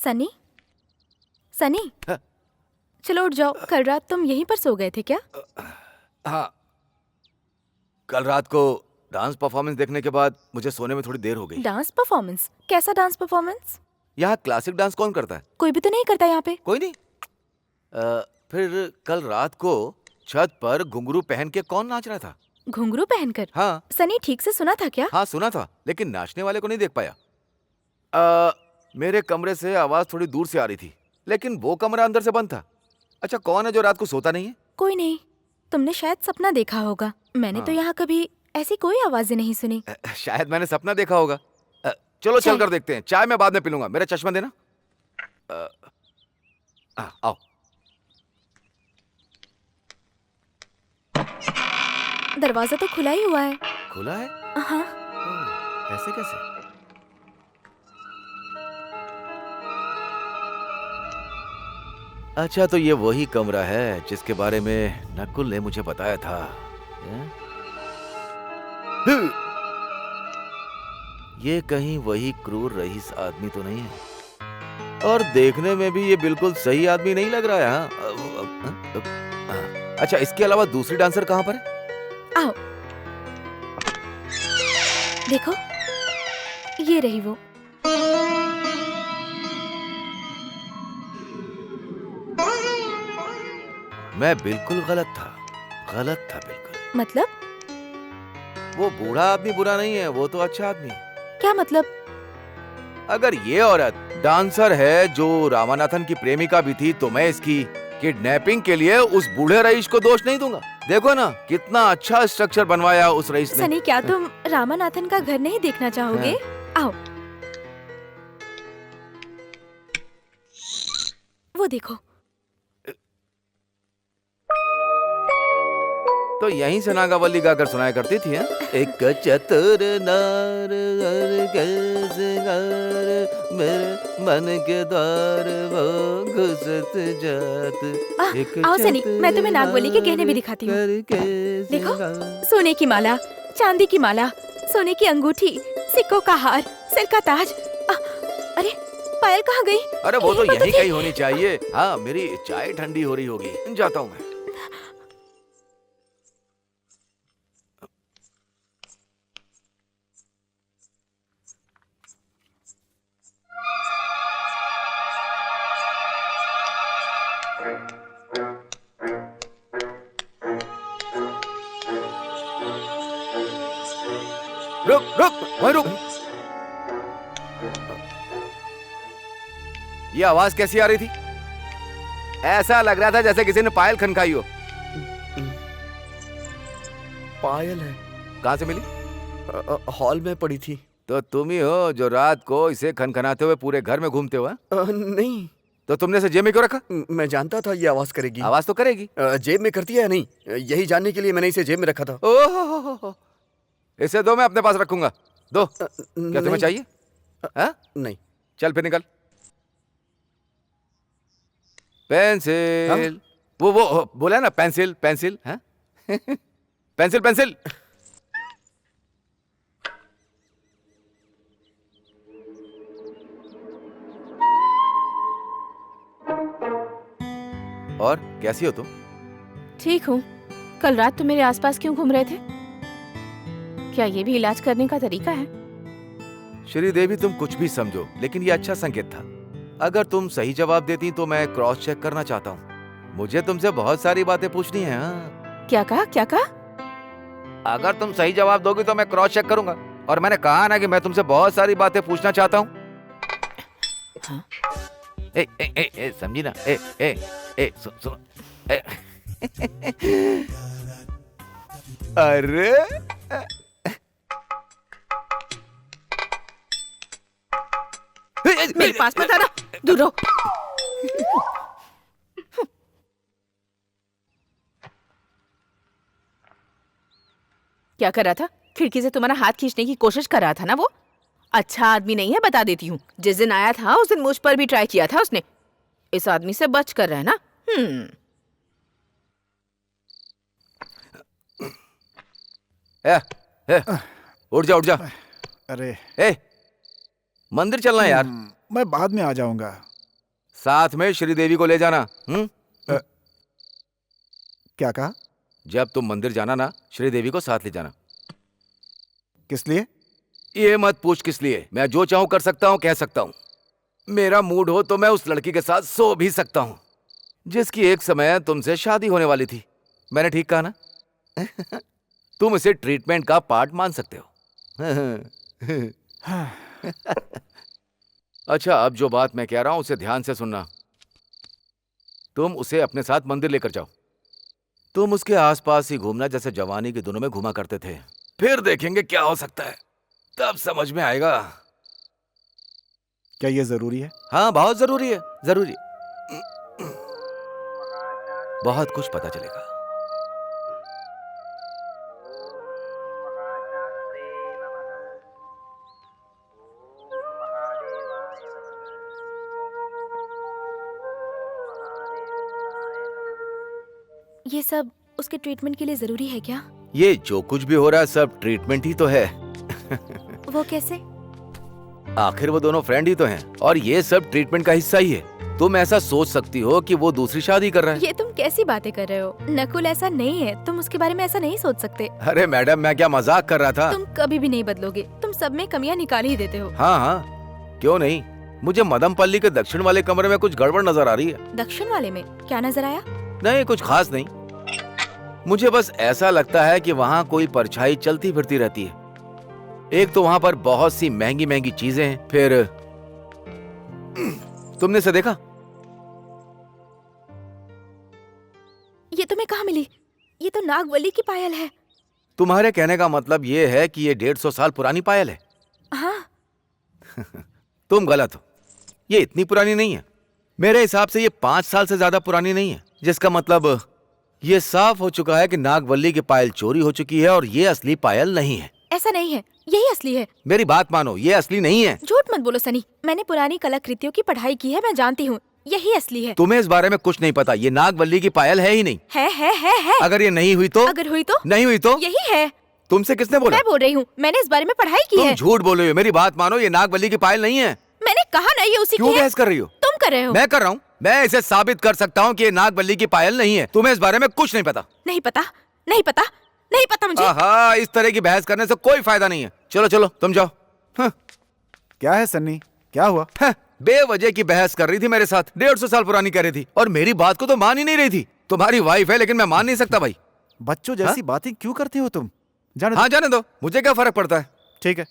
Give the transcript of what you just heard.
सनी, सनी, हाँ। चलो उठ जाओ। कल रात तुम यहीं पर सो गए थे क्या? हाँ, कल रात को डांस परफॉर्मेंस देखने के बाद मुझे सोने में थोड़ी देर हो गई। Dance performance? कैसा डांस परफॉर्मेंस? यहाँ क्लासिक डांस कौन करता है? कोई भी तो नहीं करता यहाँ पे। कोई नहीं। फिर कल रात को छत पर घुंघरू पहन के कौन नाच रहा था? घुंघरू पहनकर? हाँ सनी, ठीक से सुना था क्या? हाँ, सुना था, लेकिन नाचने वाले को नहीं देख पाया। मेरे कमरे से आवाज थोड़ी दूर से आ रही थी, लेकिन वो कमरा अंदर से बंद था। अच्छा, कौन है जो रात को सोता नहीं है? कोई नहीं, तुमने शायद सपना देखा होगा। मैंने तो यहाँ कभी ऐसी कोई आवाजें नहीं सुनी। शायद मैंने सपना देखा होगा। चलो चल कर देखते हैं। चाय मैं बाद में पी लूंगा। मेरा चश्मा देना। आओ। दरवाजा तो खुला ही हुआ है। खुला है? हाँ। ऐसे कैसे? अच्छा, तो ये वही कमरा है जिसके बारे में नकुल ने मुझे बताया था। ये कहीं वही क्रूर रईस आदमी तो नहीं है? और देखने में भी ये बिल्कुल सही आदमी नहीं लग रहा है। हाँ? अच्छा, इसके अलावा दूसरी डांसर कहाँ पर है? आओ, देखो, ये रही वो। मैं बिल्कुल गलत था बिल्कुल। मतलब? वो बूढ़ा आदमी बुरा नहीं है, वो तो अच्छा आदमी है। क्या मतलब? अगर ये औरत डांसर है जो रामानाथन की प्रेमिका भी थी, तो मैं इसकी किडनैपिंग के लिए उस बूढ़े रईस को दोष नहीं दूंगा। देखो ना, कितना अच्छा स्ट्रक्चर बनवाया उस रईस ने। सनी, क्या तुम रामानाथन का घर नहीं देखना चाहोगे? आओ, वो देखो। तो यहीं से नागावली गाकर सुनाया करती थी। एक चतुर नार मेरे मन के द्वार वो घुसत जात। आओ सनी, मैं तुम्हें नागवली के गहने भी दिखाती हूँ। देखो, सोने की माला, चांदी की माला, सोने की अंगूठी, सिक्कों का हार, सिर का ताज। अरे, पायल कहाँ गई? अरे वो तो यहीं कहीं होनी चाहिए। हाँ, मेरी चाय ठंडी हो रही होगी, जाता हूँ मैं। रुक रुक, वहीं रुक। ये आवाज कैसी आ रही थी? ऐसा लग रहा था जैसे किसी ने पायल खनकाई हो। पायल है। कहाँ से मिली? हॉल में पड़ी थी। तो तुम ही हो जो रात को इसे खनखनाते हुए पूरे घर में घूमते हो? नहीं। तो तुमने इसे जेब में क्यों रखा? मैं जानता था ये आवाज करेगी। आवाज तो करेगी। जेब में करती है या नहीं, यही जानने के लिए मैंने इसे जेब में रखा था। ओह, इसे दो, मैं अपने पास रखूंगा। दो। क्या तुम्हें चाहिए? नहीं। चल फिर निकल। पेंसिल। वो बोला ना, पेंसिल पेंसिल। हाँ? Pencil pencil. और कैसी हो तुम? ठीक हूँ। कल रात तुम मेरे आसपास क्यों घूम रहे थे? क्या ये भी इलाज करने का तरीका है? श्रीदेवी, तुम कुछ भी समझो, लेकिन ये अच्छा संकेत था। अगर तुम सही जवाब देती तो मैं क्रॉस चेक करना चाहता हूँ। मुझे तुमसे बहुत सारी बातें पूछनी है। क्या कहा? क्या कहा? अगर तुम सही जवाब दोगी तो मैं क्रॉस चेक करूंगा। और मैंने कहा ना कि मैं तुमसे बहुत सारी बातें पूछना चाहता हूँ। हाँ? समझी ना? सुनो। अरे मेरे पास मत आना, दूर रहो। क्या कर रहा था? खिड़की से तुम्हारा हाथ खींचने की कोशिश कर रहा था ना वो? अच्छा आदमी नहीं है, बता देती हूँ। जिस दिन आया था उस दिन मुझ पर भी ट्राई किया था उसने। इस आदमी से बच कर रहना। उठ जा। अरे मंदिर चलना यार। मैं बाद में आ जाऊंगा। साथ में श्रीदेवी को ले जाना। क्या कहा? जब तुम मंदिर जाना ना, श्रीदेवी को साथ ले जाना। किस लिए? ये मत पूछ किस लिए, मैं जो चाहूं कर सकता हूं, कह सकता हूं। मेरा मूड हो तो मैं उस लड़की के साथ सो भी सकता हूं जिसकी एक समय तुमसे शादी होने वाली थी। मैंने ठीक कहा ना? तुम इसे ट्रीटमेंट का पार्ट मान सकते हो। अच्छा, अब जो बात मैं कह रहा हूं उसे ध्यान से सुनना। तुम उसे अपने साथ मंदिर लेकर जाओ। तुम उसके आसपास ही घूमना जैसे जवानी के दिनों में घूमा करते थे। फिर देखेंगे क्या हो सकता है, तब समझ में आएगा। क्या ये जरूरी है? हाँ, बहुत जरूरी है, जरूरी। बहुत कुछ पता चलेगा। ये सब उसके ट्रीटमेंट के लिए जरूरी है क्या? ये जो कुछ भी हो रहा है सब ट्रीटमेंट ही तो है। वो कैसे? आखिर वो दोनों फ्रेंड ही तो हैं और ये सब ट्रीटमेंट का हिस्सा ही है। तुम ऐसा सोच सकती हो कि वो दूसरी शादी कर रहा है। ये तुम कैसी बातें कर रहे हो? नकुल ऐसा नहीं है, तुम उसके बारे में ऐसा नहीं सोच सकते। अरे मैडम, मैं क्या मजाक कर रहा था। तुम कभी भी नहीं बदलोगे, तुम सब में कमियां निकाल ही देते हो। हाँ हाँ, क्यों नहीं। मुझे मदमपल्ली के दक्षिण वाले कमरे में कुछ गड़बड़ नजर आ रही है। दक्षिण वाले में क्या नजर आया? नहीं, कुछ खास नहीं। मुझे बस ऐसा लगता है कि वहाँ कोई परछाई चलती फिरती रहती है। एक तो वहाँ पर बहुत सी महंगी महंगी चीजें हैं, फिर तुमने इसे देखा? ये तुम्हें कहाँ मिली? ये तो नागवली की पायल है। तुम्हारे कहने का मतलब ये है कि ये 150 साल पुरानी पायल है? हाँ। तुम गलत हो, ये इतनी पुरानी नहीं है। मेरे हिसाब से ये 5 साल से ज्यादा पुरानी नहीं है, जिसका मतलब ये साफ हो चुका है कि नागवल्ली की पायल चोरी हो चुकी है और ये असली पायल नहीं है। ऐसा नहीं है, यही असली है। मेरी बात मानो, ये असली नहीं है। झूठ मत बोलो सनी, मैंने पुरानी कलाकृतियों की पढ़ाई की है, मैं जानती हूँ यही असली है। तुम्हें इस बारे में कुछ नहीं पता, ये नागवल्ली की पायल है ही नहीं। है। अगर ये नहीं हुई तो? अगर हुई तो? नहीं हुई तो? यही है। तुमसे किसने बोला? मैं बोल रही हूँ, मैंने इस बारे में पढ़ाई की तुम है। झूठ बोल रही हो, मेरी बात मानो, ये नागवल्ली की पायल नहीं है। मैंने कहा ना ये उसी की क्यों है। बहस कर रही हो? तुम कर रहे हो। मैं कर रहा हूँ। मैं इसे साबित कर सकता हूँ कि ये नागवल्ली की पायल नहीं है। तुम्हें इस बारे में कुछ नहीं पता। नहीं पता मुझे। आहा, इस तरह की बहस करने से कोई फायदा नहीं है। चलो चलो, तुम जाओ। क्या है सन्नी, क्या हुआ? बेवजह की बहस कर रही थी मेरे साथ, 150 साल पुरानी कह रही थी और मेरी बात को तो मान ही नहीं रही थी। तुम्हारी वाइफ है लेकिन मैं मान नहीं सकता भाई। बच्चों जैसी बातें क्यों करते हो तुम? जाने हाँ, जाने दो, मुझे क्या फर्क पड़ता है। ठीक है।